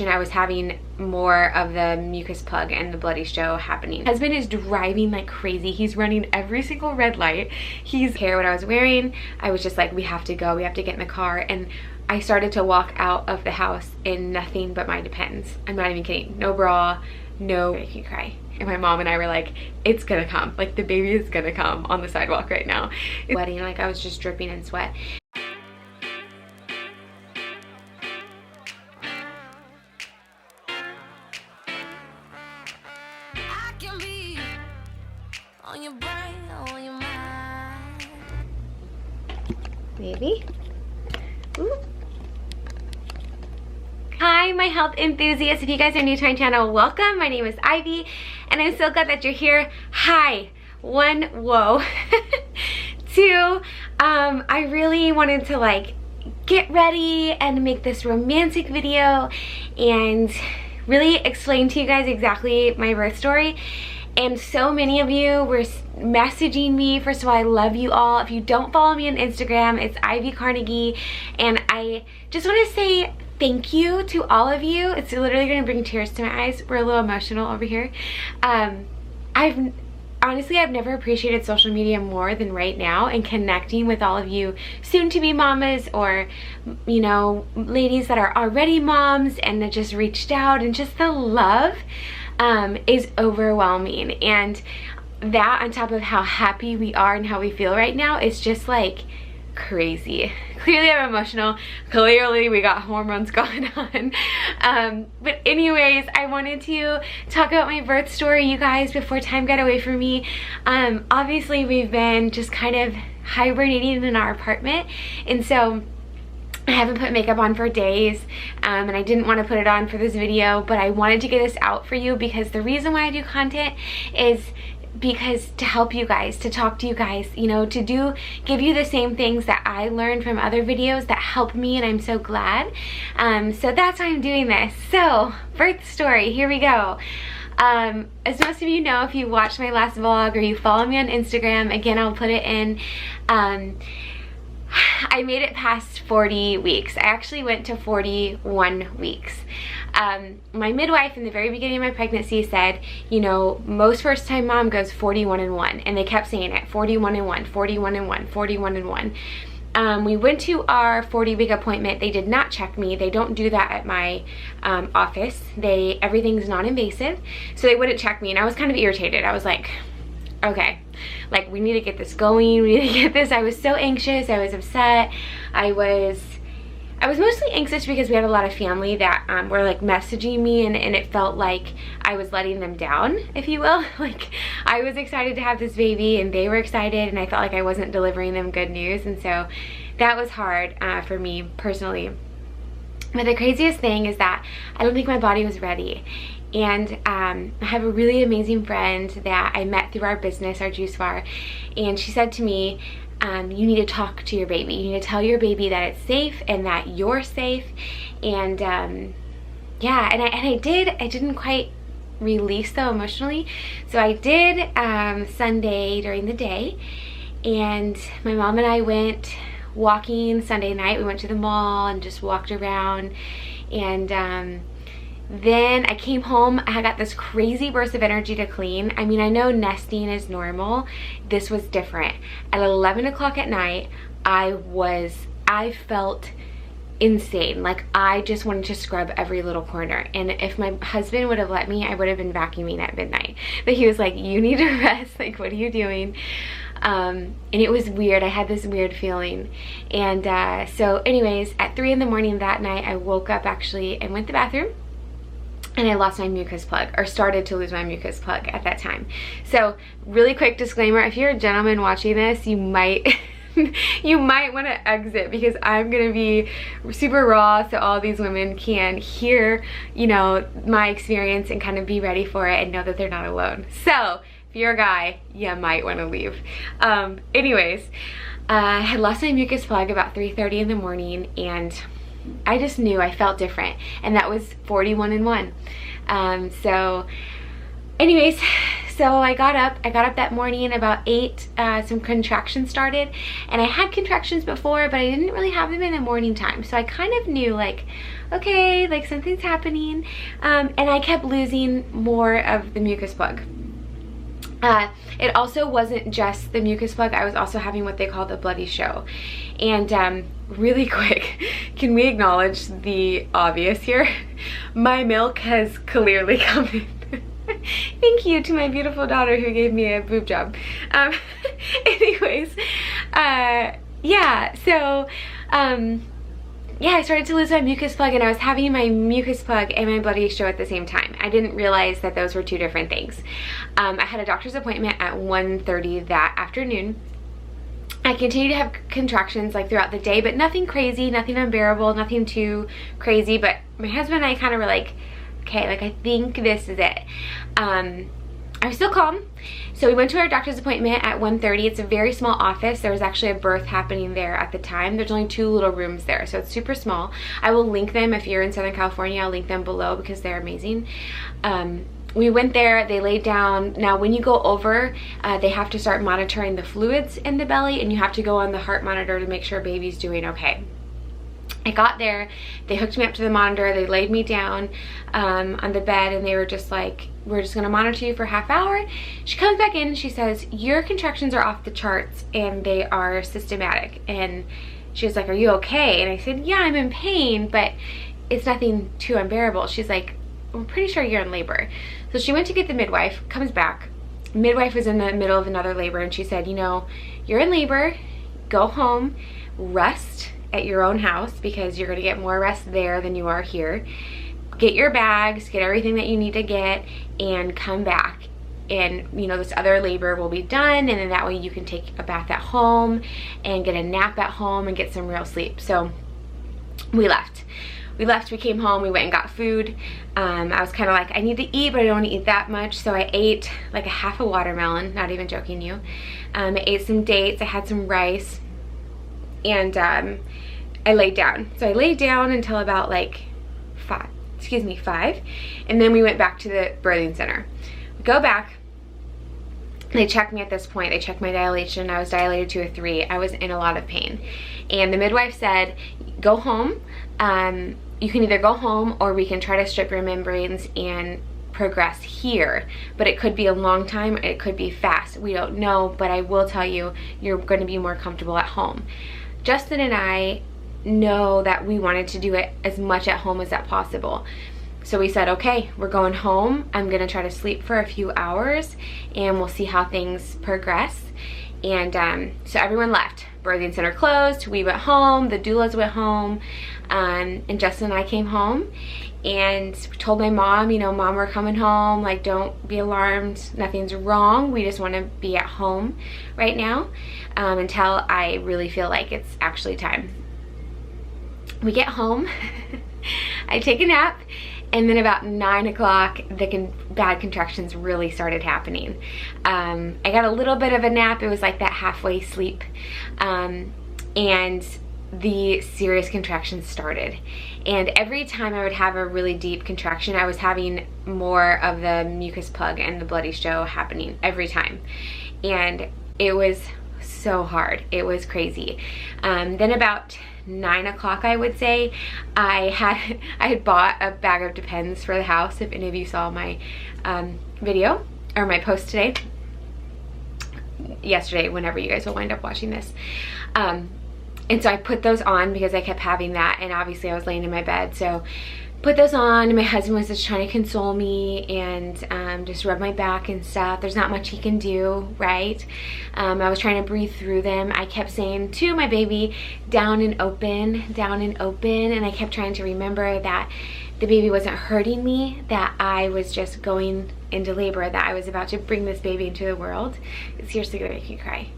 I was having more of the mucus plug and the bloody show happening. Husband is driving like crazy. He's running every single red light. He's care what I was wearing. I was just like, we have to go, we have to get in the car. And I started to walk out of the house in nothing but my Depends. I'm not even kidding. No bra, no, I can cry. And my mom and I were like, it's gonna come. Like, the baby is gonna come on the sidewalk right now. Sweating, like I was just dripping in sweat. I can be on your brain, on your mind. Baby. Ooh. Hi, my health enthusiasts. If you guys are new to my channel, welcome. My name is Ivy, and I'm so glad that you're here. Hi. One, whoa. Two, I really wanted to like get ready and make this romantic video and really explain to you guys exactly my birth story. And so many of you were messaging me. First of all, I love you all. If you don't follow me on Instagram, it's ivycarnegie, and I just want to say thank you to all of you. It's literally going to bring tears to my eyes. We're a little emotional over here. Honestly, I've never appreciated social media more than right now, and connecting with all of you soon-to-be mamas, or, you know, ladies that are already moms and that just reached out, and just the love is overwhelming. And that, on top of how happy we are and how we feel right now, is just like crazy. Clearly I'm emotional. Clearly we got hormones going on. But anyways, I wanted to talk about my birth story, you guys, before time got away from me. Obviously we've been just kind of hibernating in our apartment, and so I haven't put makeup on for days, and I didn't want to put it on for this video, but I wanted to get this out for you because the reason why I do content is because to help you guys, to talk to you guys, you know, to give you the same things that I learned from other videos that help me, and I'm so glad. So that's why I'm doing this. So, birth story, here we go. As most of you know, if you watched my last vlog or you follow me on Instagram, again, I'll put it in, I made it past 40 weeks. I actually went to 41 weeks. My midwife in the very beginning of my pregnancy said, you know, most first-time mom goes 41 and 1, and they kept saying it, 41 and 1, 41 and 1, 41 and 1. We went to our 40-week appointment. They did not check me. They don't do that at my office. Everything's non-invasive, so they wouldn't check me, and I was kind of irritated. I was like, okay, like, we need to get this going, we need to get this. I was so anxious, I was upset. I was mostly anxious because we had a lot of family that were like messaging me, and it felt like I was letting them down, if you will. Like, I was excited to have this baby and they were excited, and I felt like I wasn't delivering them good news, and so that was hard for me personally. But the craziest thing is that I don't think my body was ready. And I have a really amazing friend that I met through our business, our juice bar, and she said to me, you need to talk to your baby. You need to tell your baby that it's safe and that you're safe. And yeah, and I did. I didn't quite release though emotionally. So I did Sunday during the day, and my mom and I went walking Sunday night. We went to the mall and just walked around, and then I came home. I got this crazy burst of energy to clean. I mean, I know nesting is normal. This was different. At 11 o'clock at night, I felt insane. Like, I just wanted to scrub every little corner. And if my husband would have let me, I would have been vacuuming at midnight. But he was like, you need to rest. Like, what are you doing? And it was weird. I had this weird feeling. And so anyways, at 3 in the morning that night, I woke up actually and went to the bathroom. And I lost my mucus plug, or started to lose my mucus plug at that time. So, really quick disclaimer, if you're a gentleman watching this, you might want to exit, because I'm going to be super raw so all these women can hear, you know, my experience and kind of be ready for it and know that they're not alone. So, if you're a guy, you might want to leave. Anyways, I had lost my mucus plug about 3:30 in the morning, and I just knew I felt different, and that was 41 and 1. So anyways, so I got up that morning about 8. Some contractions started, and I had contractions before, but I didn't really have them in the morning time. So I kind of knew, like, okay, like something's happening. And I kept losing more of the mucus plug. It also wasn't just the mucus plug. I was also having what they call the bloody show. And really quick, can we acknowledge the obvious here? My milk has clearly come in. Thank you to my beautiful daughter who gave me a boob job. Anyways, yeah, so yeah, I started to lose my mucus plug, and I was having my mucus plug and my bloody show at the same time. I didn't realize that those were two different things. I had a doctor's appointment at 1:30 that afternoon. I continued to have contractions like throughout the day, but nothing crazy, nothing unbearable, nothing too crazy. But my husband and I kind of were like, okay, like I think this is it. I was still calm. So we went to our doctor's appointment at 1:30. It's a very small office. There was actually a birth happening there at the time. There's only 2 little rooms there, so it's super small. I will link them if you're in Southern California. I'll link them below because they're amazing. We went there, they laid down. Now when you go over, they have to start monitoring the fluids in the belly, and you have to go on the heart monitor to make sure baby's doing okay. I got there, they hooked me up to the monitor, they laid me down on the bed, and they were just like, we're just gonna monitor you for half hour. She comes back in and she says, your contractions are off the charts and they are systematic. And she was like, are you okay? And I said, yeah, I'm in pain, but it's nothing too unbearable. She's like, I'm pretty sure you're in labor. So she went to get the midwife, comes back. Midwife was in the middle of another labor, and she said, you know, you're in labor, go home, rest at your own house because you're gonna get more rest there than you are here. Get your bags, get everything that you need to get, and come back. And you know, this other labor will be done, and then that way you can take a bath at home and get a nap at home and get some real sleep. So we left. We came home, we went and got food. I was kind of like, I need to eat, but I don't want to eat that much. So I ate like a half a watermelon, not even joking you. I ate some dates, I had some rice, and I laid down. So I laid down until about like 5, and then we went back to the birthing center. We go back, they checked me at this point, they checked my dilation. I was dilated to a 3. I was in a lot of pain. And the midwife said, go home. You can either go home or we can try to strip your membranes and progress here. But it could be a long time, it could be fast. We don't know, but I will tell you, you're going to be more comfortable at home. Justin and I know that we wanted to do it as much at home as that possible. So we said, okay, we're going home. I'm gonna try to sleep for a few hours and we'll see how things progress. And so everyone left. Birthing center closed, we went home, the doulas went home, and Justin and I came home and told my mom, you know, Mom, we're coming home, like don't be alarmed, nothing's wrong, we just want to be at home right now until I really feel like it's actually time. We get home, I take a nap, and then about 9 o'clock, the bad contractions really started happening. I got a little bit of a nap, it was like that halfway sleep, and the serious contractions started. And every time I would have a really deep contraction, I was having more of the mucus plug and the bloody show happening every time. And it was so hard, it was crazy. Then about 9 o'clock, I would say, I had bought a bag of Depends for the house, if any of you saw my video or my post yesterday, whenever you guys will wind up watching this. And so I put those on because I kept having that, and obviously I was laying in my bed, so put those on, and my husband was just trying to console me and just rub my back and stuff. There's not much he can do, right? I was trying to breathe through them. I kept saying to my baby, down and open, and I kept trying to remember that the baby wasn't hurting me, that I was just going into labor, that I was about to bring this baby into the world. It's seriously gonna make you cry.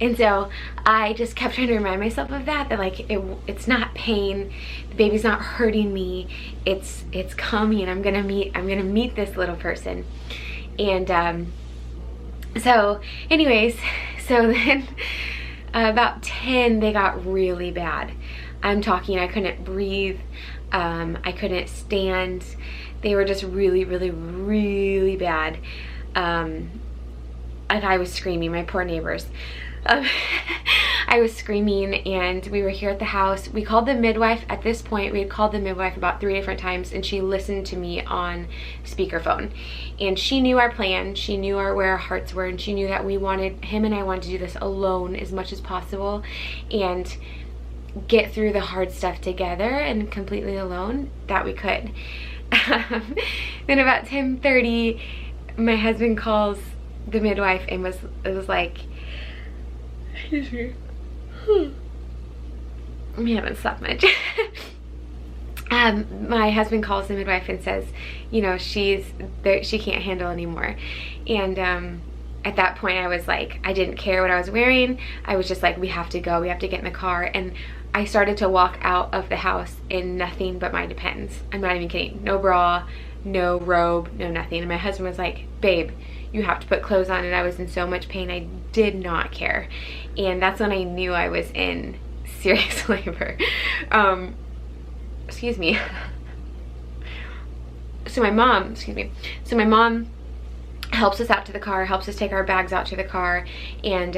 And so I just kept trying to remind myself of that like it's not pain, the baby's not hurting me, it's coming. I'm gonna meet this little person. And so anyways, so then about 10 they got really bad. I'm talking, I couldn't breathe, I couldn't stand. They were just really, really, really bad. And I was screaming, my poor neighbors. I was screaming, and we were here at the house. We called the midwife. At this point, we had called the midwife about 3 different times, and she listened to me on speakerphone. And she knew our plan. She knew where our hearts were, and she knew that him and I wanted to do this alone as much as possible and get through the hard stuff together and completely alone that we could. Then about 10:30, my husband calls the midwife and it was like, excuse me, we haven't slept much. My husband calls the midwife and says, you know, she can't handle anymore. And at that point I was like, I didn't care what I was wearing. I was just like, we have to go, we have to get in the car. And I started to walk out of the house in nothing but my Depends. I'm not even kidding. No bra, no robe, no nothing. And my husband was like, babe, you have to put clothes on. And I was in so much pain, I did not care. And that's when I knew I was in serious labor. Excuse me. So my mom helps us out to the car, helps us take our bags out to the car, and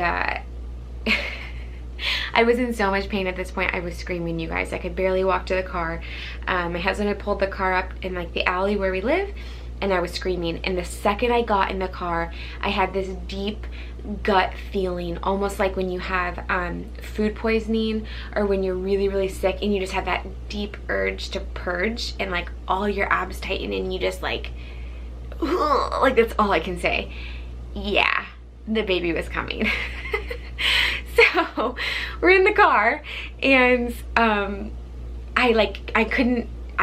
I was in so much pain at this point. I was screaming, you guys. I could barely walk to the car. My husband had pulled the car up in like the alley where we live, and I was screaming. And the second I got in the car, I had this deep gut feeling, almost like when you have food poisoning, or when you're really, really sick and you just have that deep urge to purge, and like all your abs tighten and you just like that's all I can say. Yeah, the baby was coming. So we're in the car, and I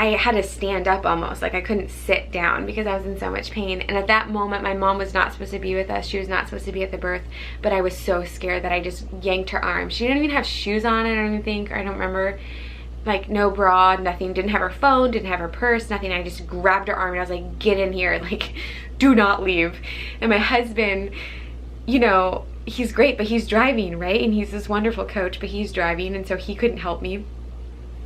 had to stand up almost, like I couldn't sit down because I was in so much pain. And at that moment, my mom was not supposed to be with us. She was not supposed to be at the birth, but I was so scared that I just yanked her arm. She didn't even have shoes on, I don't even think, or I don't remember. Like no bra, nothing, didn't have her phone, didn't have her purse, nothing. I just grabbed her arm and I was like, get in here, like do not leave. And my husband, you know, he's great, but he's driving, right? And he's this wonderful coach, but he's driving, and so he couldn't help me.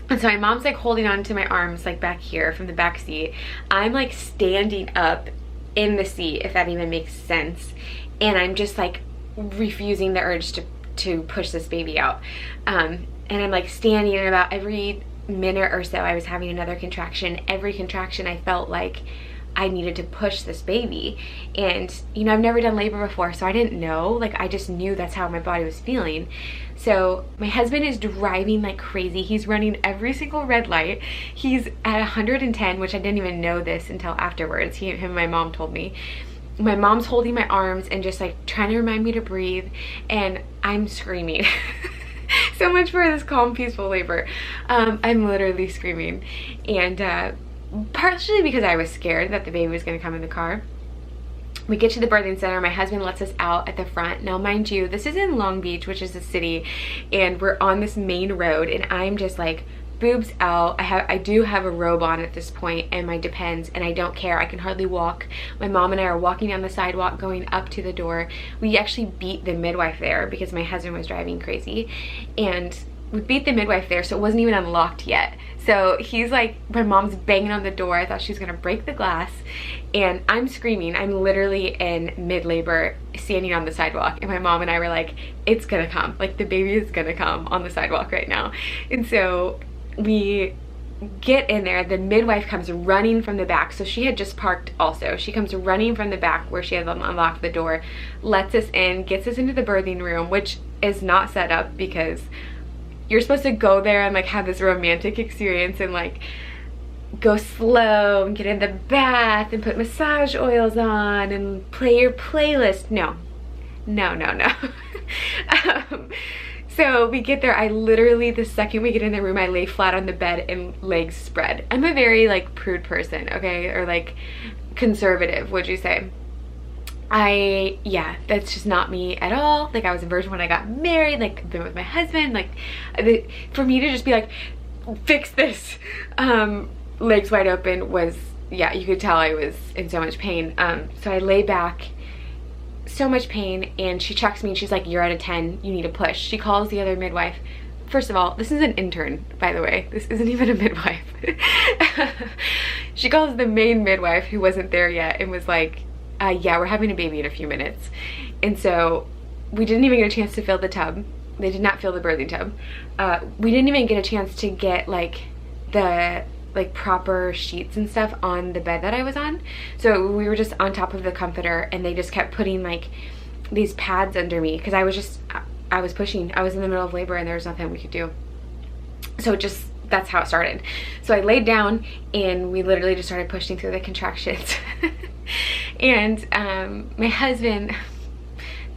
And so my mom's like holding on to my arms like back here from the back seat. I'm like standing up in the seat, if that even makes sense. And I'm just like refusing the urge to push this baby out. And I'm like standing, and about every minute or so I was having another contraction. Every contraction I felt like I needed to push this baby. And you know, I've never done labor before, so I didn't know, like I just knew that's how my body was feeling. So my husband is driving like crazy. He's running every single red light. He's at 110, which I didn't even know this until afterwards. Him and my mom told me. My mom's holding my arms and just like trying to remind me to breathe, and I'm screaming. So much for this calm, peaceful labor. I'm literally screaming, and partially because I was scared that the baby was going to come in the car. We get to the birthing center. My husband lets us out at the front. Now, mind you, this is in Long Beach, which is a city, and we're on this main road, and I'm just like boobs out. I do have a robe on at this point and my Depends, and I don't care. I can hardly walk. My mom and I are walking down the sidewalk going up to the door. We actually beat the midwife there because my husband was driving crazy, and we beat the midwife there, so it wasn't even unlocked yet. So he's like, my mom's banging on the door. I thought she was gonna break the glass, and I'm screaming. I'm literally in mid-labor standing on the sidewalk, and my mom and I were like, it's gonna come, like the baby is gonna come on the sidewalk right now. And so we get in there. The midwife comes running from the back, so she had just parked also. She comes running from the back where she had unlocked the door, lets us in, gets us into the birthing room, which is not set up because you're supposed to go there and like have this romantic experience and like go slow and get in the bath and put massage oils on and play your playlist. No. So we get there. I literally, the second we get in the room, I lay flat on the bed and legs spread. I'm a very like prude person, okay? Or like conservative, would you say? Yeah, that's just not me at all. Like I was a virgin when I got married, like I've been with my husband, like for me to just be like, fix this, legs wide open was, yeah, you could tell I was in so much pain. So I lay back, so much pain, and she checks me and she's like, you're at a 10, you need to push. She calls the other midwife. First of all, this is an intern, by the way. This isn't even a midwife. She calls the main midwife who wasn't there yet and was like, yeah, we're having a baby in a few minutes. And so we didn't even get a chance to fill the tub. they did not fill the birthing tub. We didn't even get a chance to get like the proper sheets and stuff on the bed that I was on. So we were just on top of the comforter, and they just kept putting like these pads under me because I was pushing. I was in the middle of labor and there was nothing we could do. So that's how it started. So I laid down and we literally just started pushing through the contractions. And my husband,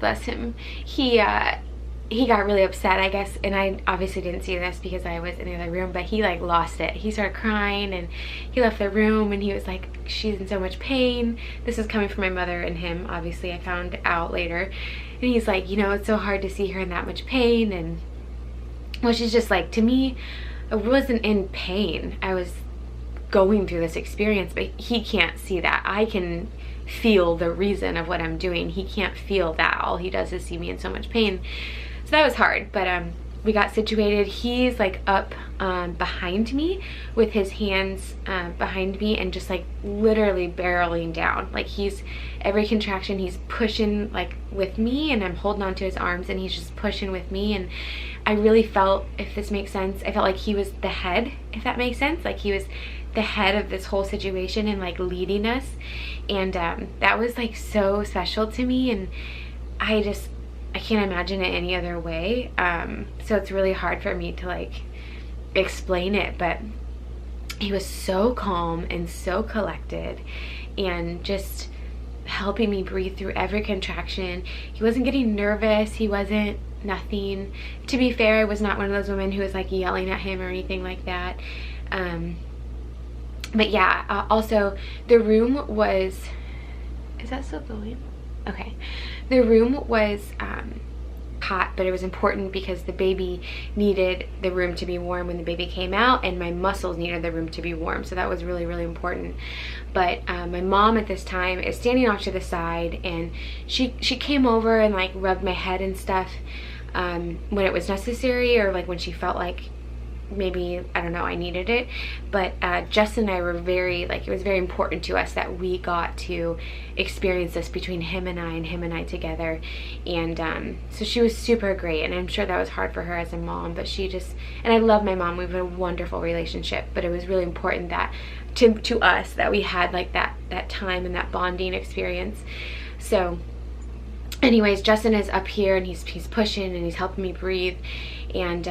bless him, he got really upset, I guess, and I obviously didn't see this because I was in the other room, but he like lost it. He started crying and he left the room and he was like, she's in so much pain. This is coming from my mother and him, obviously. I found out later. And he's like, you know, it's so hard to see her in that much pain. And which is just like, to me, I wasn't in pain. I was going through this experience, but he can't see that. I can feel the reason of what I'm doing. He can't feel that. All he does is see me in so much pain. So that was hard, but we got situated. He's like up behind me with his hands behind me and just like literally barreling down. Like every contraction he's pushing like with me, and I'm holding onto his arms and he's just pushing with me. And I really felt, if this makes sense, I felt like he was the head, if that makes sense. Like he was the head of this whole situation and like leading us. And that was like so special to me, and I can't imagine it any other way. So it's really hard for me to like explain it, but he was so calm and so collected and just helping me breathe through every contraction. He wasn't getting nervous. He wasn't nothing. To be fair, I was not one of those women who was like yelling at him or anything like that. But yeah, also the room was, is that still going? Okay. The room was hot, but it was important because the baby needed the room to be warm when the baby came out, and my muscles needed the room to be warm. So that was really, really important. But my mom at this time is standing off to the side, and she came over and like rubbed my head and stuff when it was necessary, or like when she felt like maybe, I don't know, I needed it. But Justin and I were very, like, it was very important to us that we got to experience this between him and I together. And so she was super great, and I'm sure that was hard for her as a mom, but she just, and I love my mom, we have a wonderful relationship, but it was really important that to us that we had like that time and that bonding experience. So anyways, Justin is up here and he's pushing and he's helping me breathe. And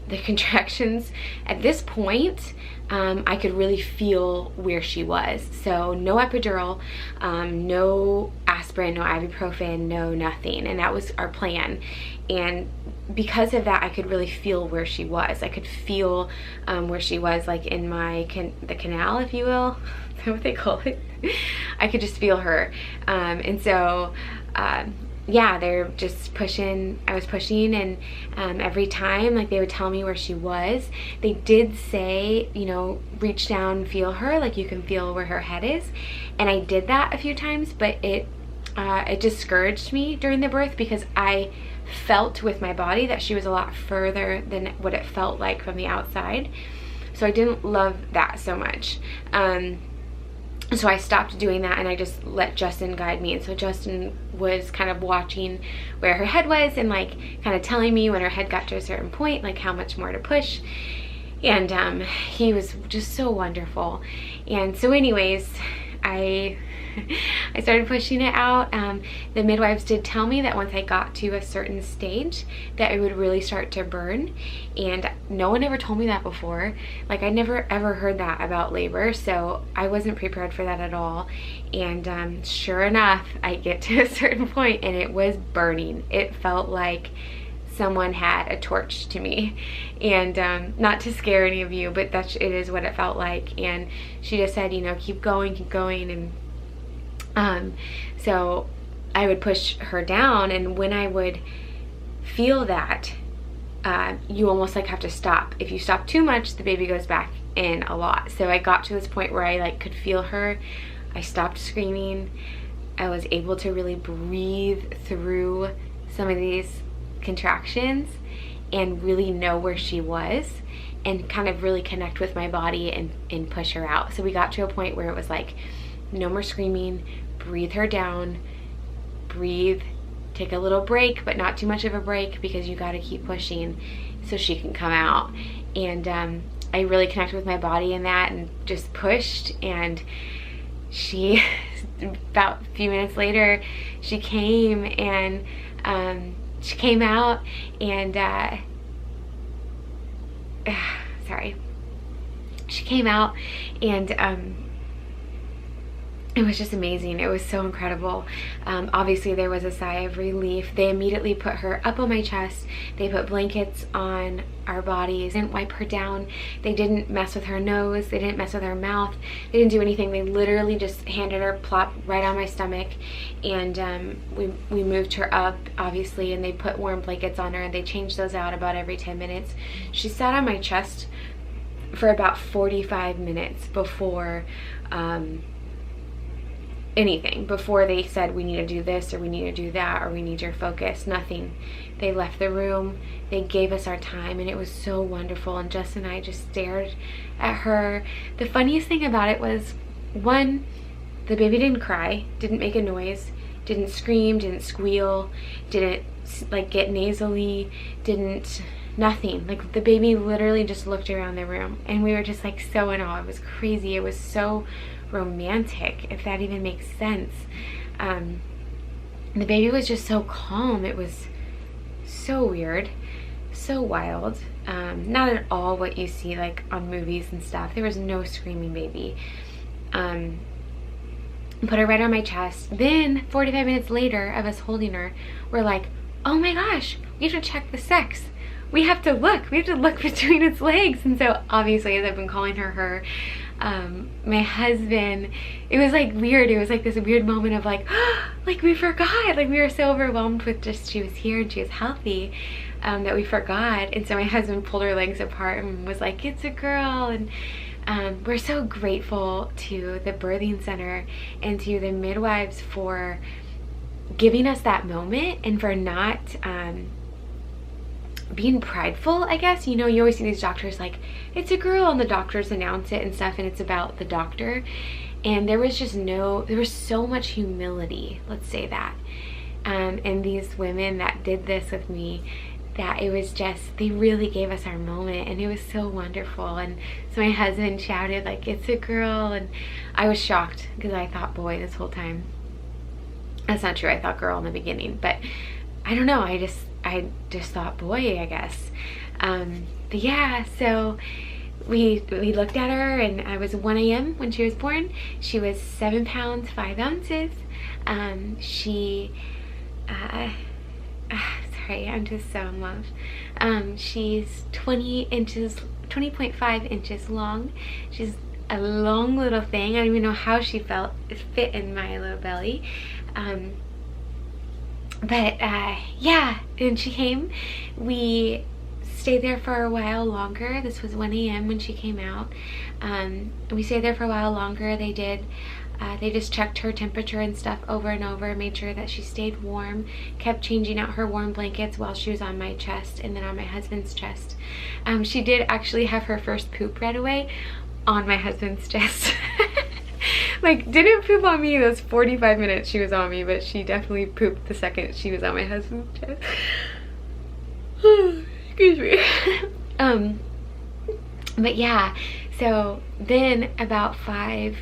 the contractions at this point, I could really feel where she was. So no epidural, no aspirin, no ibuprofen, no nothing. And that was our plan. And because of that, I could really feel where she was. I could feel where she was, like in the canal, if you will. Is that what they call it? I could just feel her. And so yeah, they're just pushing. I was pushing, and every time, like, they would tell me where she was. They did say, you know, reach down, feel her, like you can feel where her head is. And I did that a few times, but it discouraged me during the birth because I felt with my body that she was a lot further than what it felt like from the outside. So I didn't love that so much. So I stopped doing that and I just let Justin guide me. And so Justin was kind of watching where her head was and like kind of telling me when her head got to a certain point, like how much more to push. And he was just so wonderful. And so anyways, I started pushing it out. The midwives did tell me that once I got to a certain stage that it would really start to burn, and no one ever told me that before. Like, I never ever heard that about labor, so I wasn't prepared for that at all. And sure enough, I get to a certain point and it was burning. It felt like someone had a torch to me, and not to scare any of you, but it is what it felt like. And she just said, you know, keep going, and so I would push her down, and when I would feel that, you almost like have to stop. If you stop too much, the baby goes back in a lot. So I got to this point where I like could feel her. I stopped screaming. I was able to really breathe through some of these contractions and really know where she was and kind of really connect with my body and push her out. So we got to a point where it was like, no more screaming, breathe her down, breathe, take a little break, but not too much of a break, because you got to keep pushing so she can come out. And I really connected with my body in that and just pushed, and she about a few minutes later she came, and she came out, and sorry, she came out, and it was just amazing. It was so incredible. Obviously there was a sigh of relief. They immediately put her up on my chest. They put blankets on our bodies. They didn't wipe her down. They didn't mess with her nose. They didn't mess with her mouth. They didn't do anything. They literally just handed her plop right on my stomach, and we moved her up, obviously, and they put warm blankets on her, and they changed those out about every 10 minutes. She sat on my chest for about 45 minutes before anything, before they said we need to do this or we need to do that or we need your focus. Nothing. They left the room. They gave us our time, and it was so wonderful. And Jess and I just stared at her. The funniest thing about it was, one, the baby didn't cry, didn't make a noise, didn't scream, didn't squeal, didn't like get nasally, didn't nothing. Like, the baby literally just looked around the room, and we were just like so in awe. It was crazy. It was so romantic, if that even makes sense. The baby was just so calm. It was so weird, so wild. Not at all what you see like on movies and stuff. There was no screaming baby. Put her right on my chest. Then 45 minutes later of us holding her, we're like, oh my gosh, we have to check the sex. We have to look between its legs. And so obviously, as I've been calling her, my husband, it was like weird. It was like this weird moment of like, like we forgot. Like, we were so overwhelmed with just she was here and she was healthy, that we forgot. And so my husband pulled her legs apart and was like, it's a girl. And we're so grateful to the birthing center and to the midwives for giving us that moment, and for not being prideful, I guess. You know, you always see these doctors like, it's a girl, and the doctors announce it and stuff, and it's about the doctor. And there was so much humility, let's say that, and these women that did this with me, that it was just, they really gave us our moment, and it was so wonderful. And so my husband shouted like, it's a girl, and I was shocked because I thought boy this whole time. That's not true. I thought girl in the beginning, but I don't know, I just thought boy, I guess. But yeah, so we looked at her, and I was 1 a.m. when she was born. She was 7 pounds 5 ounces. Sorry, I'm just so in love. She's 20.5 inches long. She's a long little thing. I don't even know how she fit in my little belly. Yeah, and she came. We stayed there for a while longer. This was 1 a.m. when she came out. We stayed there for a while longer. They just checked her temperature and stuff over and over, made sure that she stayed warm, kept changing out her warm blankets while she was on my chest and then on my husband's chest. She did actually have her first poop right away on my husband's chest. Like, didn't poop on me those 45 minutes she was on me, but she definitely pooped the second she was on my husband's chest. Excuse me. But yeah, so then about 5:30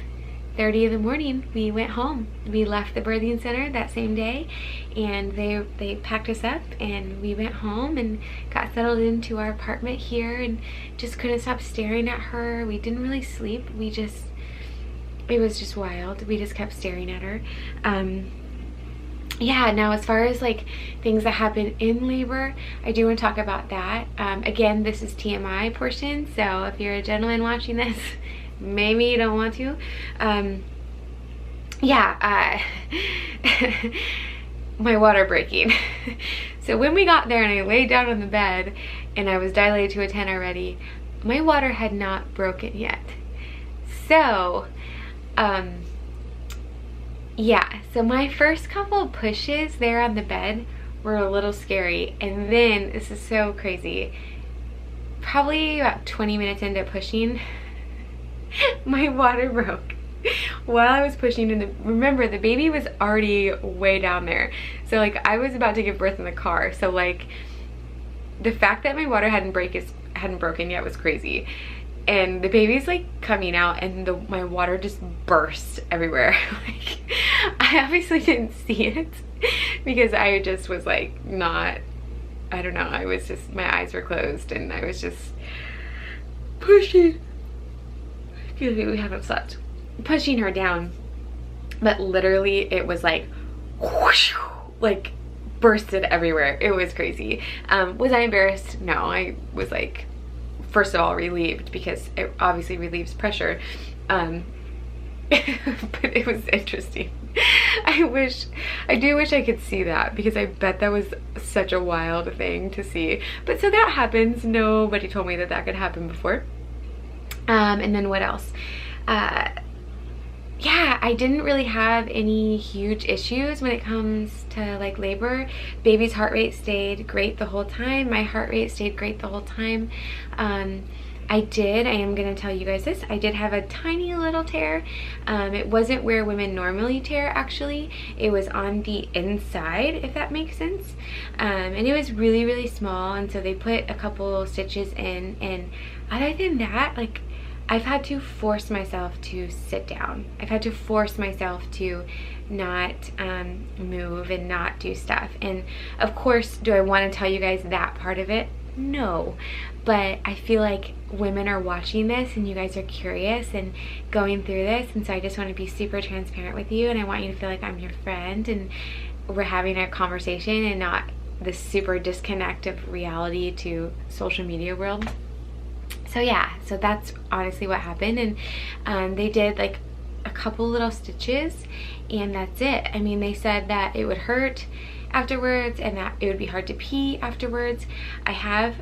in the morning, we went home. We left the birthing center that same day, and they packed us up, and we went home and got settled into our apartment here, and just couldn't stop staring at her. We didn't really sleep. It was just wild. We just kept staring at her. Yeah, now as far as like things that happen in labor, I do want to talk about that. Again, this is TMI portion, so if you're a gentleman watching this, maybe you don't want to. My water breaking. So when we got there and I laid down on the bed and I was dilated to a 10 already, my water had not broken yet. So yeah, so my first couple of pushes there on the bed were a little scary, and then, this is so crazy, probably about 20 minutes into pushing, my water broke while I was pushing, and remember the baby was already way down there, so like I was about to give birth in the car, so like the fact that my water hadn't broken yet was crazy. And the baby's like coming out, and my water just burst everywhere. Like, I obviously didn't see it because I just was like not, I don't know, I was just, my eyes were closed and I was just pushing, excuse me, we haven't slept, pushing her down. But literally it was like whoosh, like bursted everywhere. It was crazy. Was I embarrassed? No, I was like, first of all, relieved, because it obviously relieves pressure. But it was interesting. I do wish I could see that, because I bet that was such a wild thing to see. But so that happens. Nobody told me that that could happen before. And then what else? Yeah, I didn't really have any huge issues when it comes to like labor. Baby's heart rate stayed great the whole time. My heart rate stayed great the whole time. I am gonna tell you guys this, I did have a tiny little tear. It wasn't where women normally tear, actually. It was on the inside, if that makes sense. And it was really, really small, and so they put a couple stitches in, and other than that, like, I've had to force myself to sit down. I've had to force myself to not move and not do stuff. And of course, do I want to tell you guys that part of it? No. But I feel like women are watching this and you guys are curious and going through this, and so I just want to be super transparent with you, and I want you to feel like I'm your friend and we're having a conversation and not this super disconnect of reality to social media world. So yeah, so that's honestly what happened. And they did like a couple little stitches and that's it. I mean, they said that it would hurt afterwards and that it would be hard to pee afterwards. I have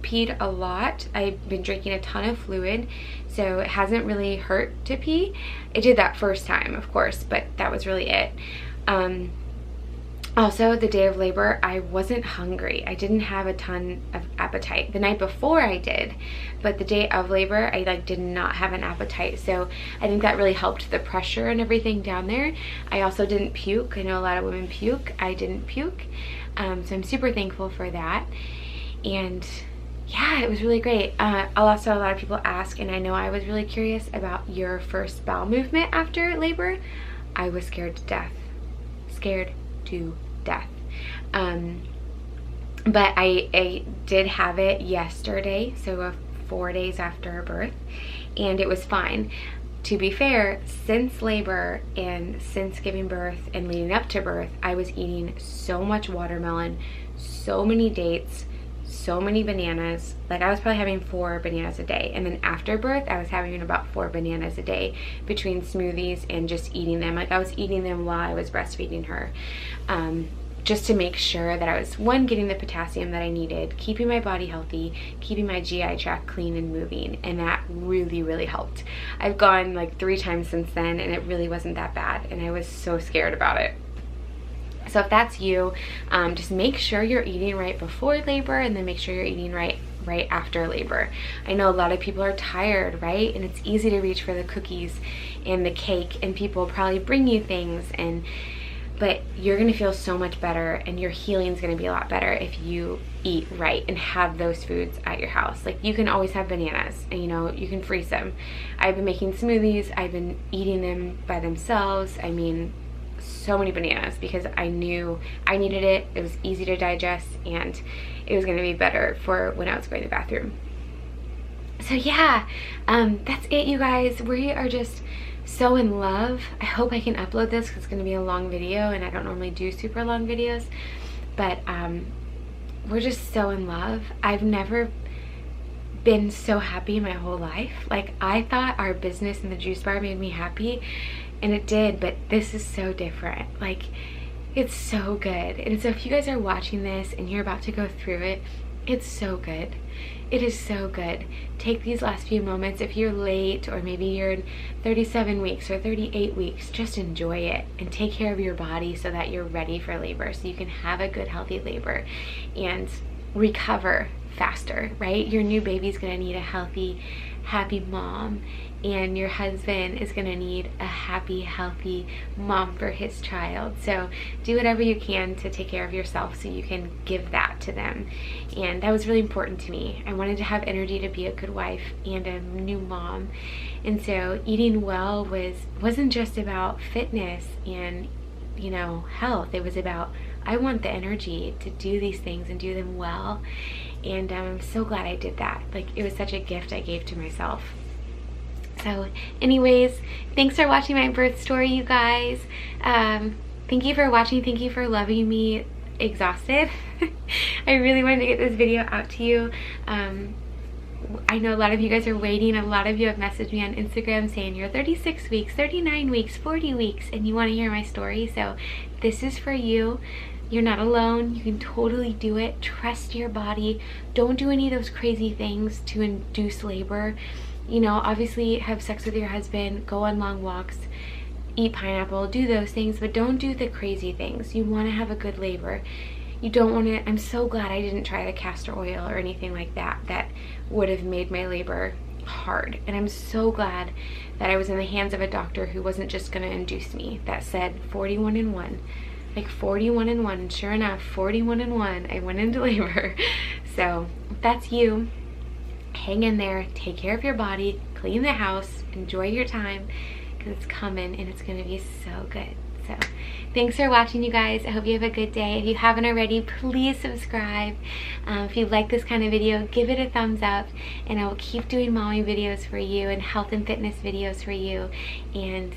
peed a lot. I've been drinking a ton of fluid, so it hasn't really hurt to pee. It did that first time, of course, but that was really it. Also, the day of labor, I wasn't hungry. I didn't have a ton of appetite. The night before I did, but the day of labor, I like did not have an appetite. So I think that really helped the pressure and everything down there. I also didn't puke. I know a lot of women puke. I didn't puke. So I'm super thankful for that. And yeah, it was really great. Also, a lot of people ask, and I know I was really curious about your first bowel movement after labor. I was scared to death. Scared to death. But I did have it yesterday, so 4 days after birth, and it was fine. To be fair, since labor and since giving birth and leading up to birth, I was eating so much watermelon, so many dates, so many bananas. Like, I was probably having 4 bananas a day, and then after birth I was having about 4 bananas a day between smoothies and just eating them. Like, I was eating them while I was breastfeeding her, just to make sure that I was, one, getting the potassium that I needed, keeping my body healthy, keeping my GI tract clean and moving, and that really, really helped. I've gone like 3 times since then and it really wasn't that bad, and I was so scared about it. So if that's you, just make sure you're eating right before labor, and then make sure you're eating right after labor. I know a lot of people are tired, right? And it's easy to reach for the cookies and the cake, and people probably bring you things, but you're gonna feel so much better, and your healing's gonna be a lot better if you eat right and have those foods at your house. Like, you can always have bananas, and you know, you can freeze them. I've been making smoothies, I've been eating them by themselves. I mean, so many bananas, because I knew I needed it. It was easy to digest, and it was going to be better for when I was going to the bathroom. So yeah, that's it, you guys. We are just so in love. I hope I can upload this because it's going to be a long video, and I don't normally do super long videos, but we're just so in love. I've never been so happy in my whole life. Like, I thought our business in the juice bar made me happy, and it did, but this is so different. Like, it's so good. And so if you guys are watching this and you're about to go through it, it's so good. It is so good. Take these last few moments. If you're late, or maybe you're in 37 weeks or 38 weeks, just enjoy it and take care of your body so that you're ready for labor, so you can have a good, healthy labor and recover faster, right? Your new baby's gonna need a healthy, happy mom, and your husband is going to need a happy, healthy mom for his child. So do whatever you can to take care of yourself so you can give that to them. And that was really important to me. I wanted to have energy to be a good wife and a new mom. And so eating well wasn't just about fitness and, you know, health. It was about, I want the energy to do these things and do them well. And I'm so glad I did that. Like, it was such a gift I gave to myself. So anyways, thanks for watching my birth story, you guys. Thank you for watching. Thank you for loving me exhausted. I really wanted to get this video out to you. I know a lot of you guys are waiting. A lot of you have messaged me on Instagram saying you're 36 weeks, 39 weeks, 40 weeks, and you want to hear my story. So this is for you. You're not alone. You can totally do it. Trust your body. Don't do any of those crazy things to induce labor. You know, obviously have sex with your husband, go on long walks, eat pineapple, do those things, but don't do the crazy things. You want to have a good labor. You don't want to, I'm so glad I didn't try the castor oil or anything like that. That would have made my labor hard. And I'm so glad that I was in the hands of a doctor who wasn't just going to induce me, that said 41 and 1. Like 41 and 1, and sure enough, 41 and 1, I went into labor. So if that's you, hang in there, take care of your body, clean the house, enjoy your time, because it's coming and it's going to be so good. So thanks for watching, you guys. I hope you have a good day. If you haven't already, please subscribe. If you like this kind of video, give it a thumbs up, and I will keep doing mommy videos for you and health and fitness videos for you. And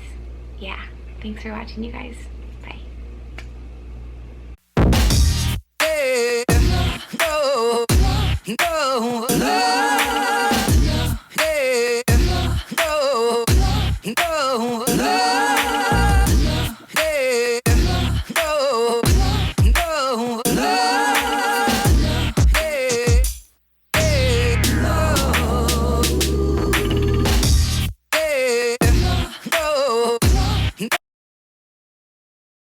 yeah, thanks for watching, you guys. Bye. No.